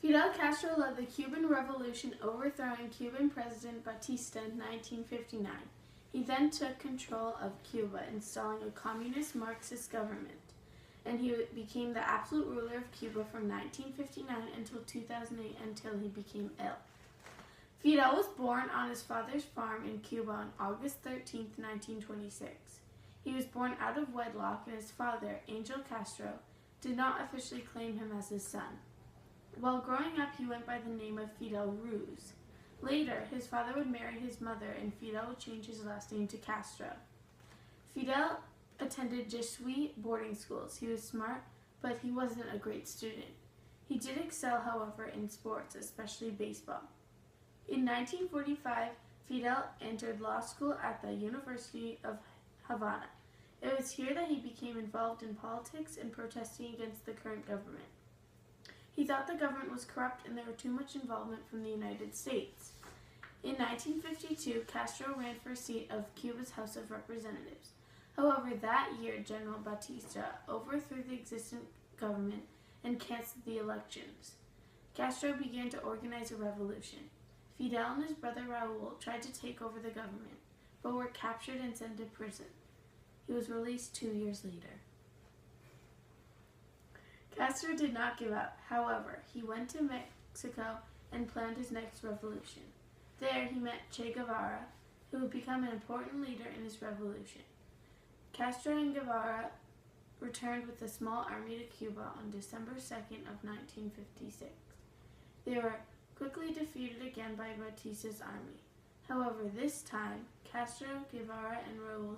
Fidel Castro led the Cuban Revolution, overthrowing Cuban President Batista in 1959. He then took control of Cuba, installing a communist Marxist government, and he became the absolute ruler of Cuba from 1959 until 2008, until he became ill. Fidel was born on his father's farm in Cuba on August 13, 1926. He was born out of wedlock, and his father, Angel Castro, did not officially claim him as his son. While growing up, he went by the name of Fidel Ruz. Later, his father would marry his mother, and Fidel would change his last name to Castro. Fidel attended Jesuit boarding schools. He was smart, but he wasn't a great student. He did excel, however, in sports, especially baseball. In 1945, Fidel entered law school at the University of Havana. It was here that he became involved in politics and protesting against the current government. He thought the government was corrupt and there was too much involvement from the United States. In 1952, Castro ran for a seat of Cuba's House of Representatives. However, that year, General Batista overthrew the existing government and canceled the elections. Castro began to organize a revolution. Fidel and his brother Raul tried to take over the government, but were captured and sent to prison. He was released 2 years later. Castro did not give up. However, he went to Mexico and planned his next revolution. There, he met Che Guevara, who would become an important leader in his revolution. Castro and Guevara returned with a small army to Cuba on December 2nd of 1956. They were quickly defeated again by Batista's army. However, this time, Castro, Guevara, and Raul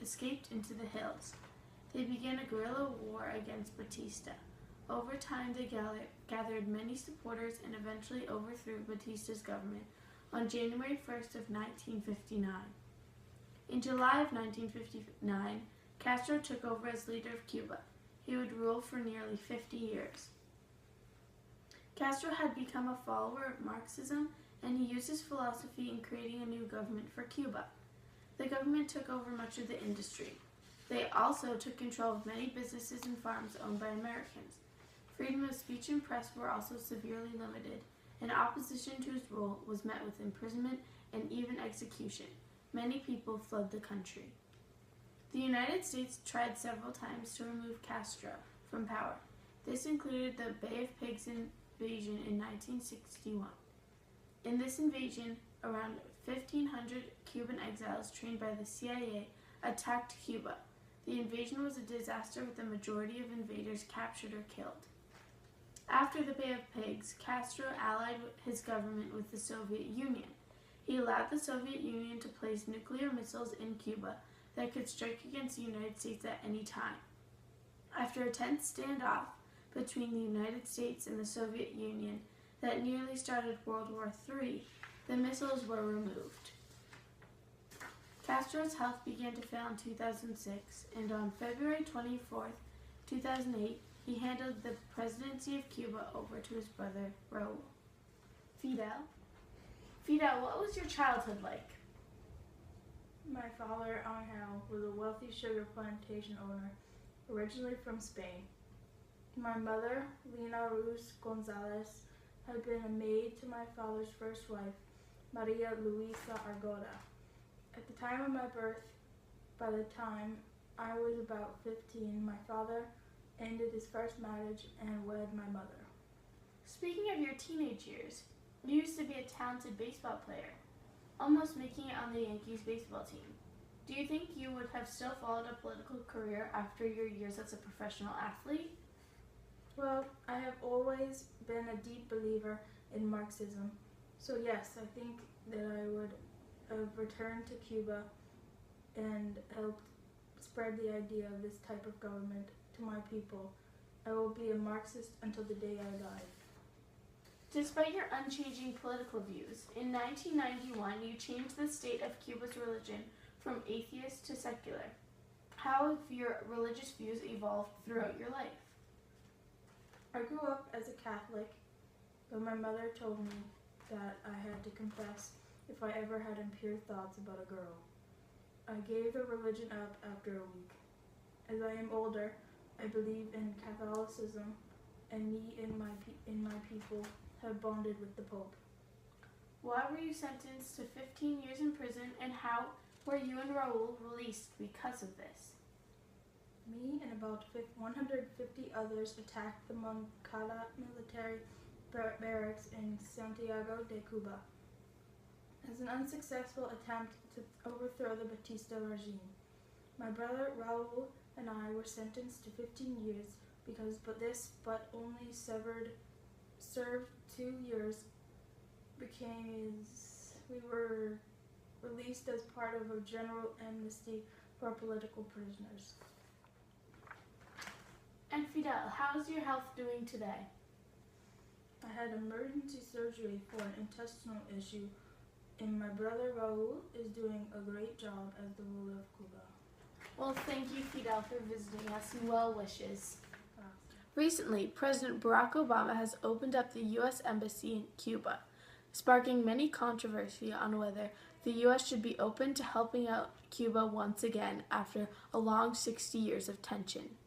escaped into the hills. They began a guerrilla war against Batista. Over time, they gathered many supporters and eventually overthrew Batista's government on January 1st of 1959. In July of 1959, Castro took over as leader of Cuba. He would rule for nearly 50 years. Castro had become a follower of Marxism, and he used his philosophy in creating a new government for Cuba. The government took over much of the industry. They also took control of many businesses and farms owned by Americans. Freedom of speech and press were also severely limited, and opposition to his rule was met with imprisonment and even execution. Many people fled the country. The United States tried several times to remove Castro from power. This included the Bay of Pigs invasion in 1961. In this invasion, around 1,500 Cuban exiles trained by the CIA attacked Cuba. The invasion was a disaster, with the majority of invaders captured or killed. After the Bay of Pigs, Castro allied his government with the Soviet Union. He allowed the Soviet Union to place nuclear missiles in Cuba that could strike against the United States at any time. After a tense standoff between the United States and the Soviet Union that nearly started World War III, the missiles were removed. Castro's health began to fail in 2006, and on February 24, 2008, he handed the presidency of Cuba over to his brother, Raul. Fidel, what was your childhood like? My father, Angel, was a wealthy sugar plantation owner, originally from Spain. My mother, Lina Ruz Gonzalez, had been a maid to my father's first wife, Maria Luisa Argoda. At the time of my birth, by the time I was about 15, my father ended his first marriage and wed my mother. Speaking of your teenage years, you used to be a talented baseball player, almost making it on the Yankees baseball team. Do you think you would have still followed a political career after your years as a professional athlete? Well, I have always been a deep believer in Marxism, so yes, I think that I would have returned to Cuba and helped spread the idea of this type of government to my people. I will be a Marxist until the day I die. Despite your unchanging political views, in 1991 you changed the state of Cuba's religion from atheist to secular. How have your religious views evolved throughout your life? I grew up as a Catholic, but my mother told me that I had to confess if I ever had impure thoughts about a girl. I gave the religion up after a week. As I am older, I believe in Catholicism, and me and my people have bonded with the Pope. Why were you sentenced to 15 years in prison, and how were you and Raul released because of this? Me and about 150 others attacked the Moncada military barracks in Santiago de Cuba as an unsuccessful attempt to overthrow the Batista regime. My brother Raul and I were sentenced to 15 years but only served 2 years because we were released as part of a general amnesty for political prisoners. And Fidel, how's your health doing today? I had emergency surgery for an intestinal issue, and my brother Raul is doing a great job as the ruler of Cuba. Well, thank you, Fidel, for visiting us, and well wishes. Recently, President Barack Obama has opened up the U.S. Embassy in Cuba, sparking many controversy on whether the U.S. should be open to helping out Cuba once again after a long 60 years of tension.